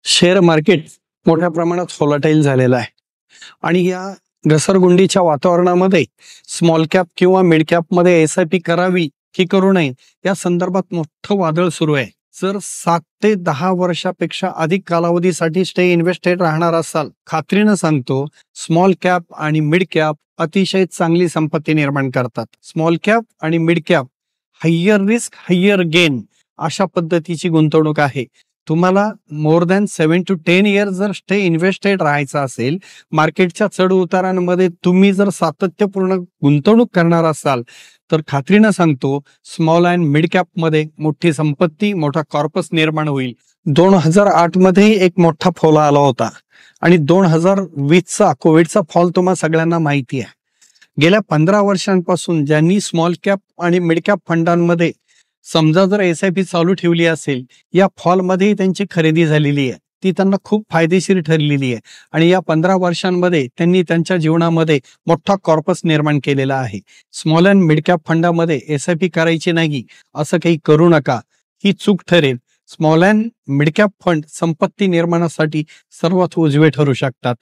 Share market मोठ्या प्रमाणात volatile झालेलं आहे आणि या घसरगुंडीच्या वातावरणामध्ये स्मॉल कॅप किंवा मिड कॅप मध्ये SIP करावी की करू नये या संदर्भात मोठं वादळ सुरू आहे। जर 7 ते 10 वर्षापेक्षा अधिक कालावधीसाठी स्टे इन्व्हेस्टेड राहणार असाल, खात्रीनं सांगतो स्मॉल कॅप आणि मिड कॅप अतिशय चांगली संपत्ती निर्माण करतात। स्मॉल कॅप आणि mid cap higher risk higher gain अशा पद्धतीची गुंतवणूक आहे। तुम्हाला मोर दॅन 7 to 10 इयर्स जर स्टे इन्व्हेस्टेड राहायचं असेल, मार्केटच्या चढ उतारांमध्ये तुम्ही जर सातत्यपूर्ण गुंतवणूक करणार असाल तर खात्रीनं सांगतो स्मॉल अँड मिड कॅप मध्ये मोठी संपत्ती, मोठा कॉर्पस निर्माण होईल। 2008 मध्ये एक मोठा फॉल आला होता आणि 2020चा कोविडचा फॉल तुम्हा सगळ्यांना माहिती आहे। गेल्या 15 वर्षांपासून ज्यांनी स्मॉल कॅप आणि मिड कॅप फंडांमध्ये समजा जर SIP चालू ठेवली असेल, या फॉल मध्ये त्यांची खरेदी झालेली आहे, ती त्यांना खूप फायदेशीर ठरलेली आहे आणि या 15 वर्षांमध्ये त्यांनी त्यांच्या जीवनामध्ये मोठा कॉर्पस निर्माण केलेला आहे। स्मॉल अँड मिड कॅप फंडामध्ये SIP करायची नाही असं काही करू नका, ही चूक ठरेल। Small and mid cap fund संपत्ती निर्माणासाठी सर्वात उजवे ठरू शकतात।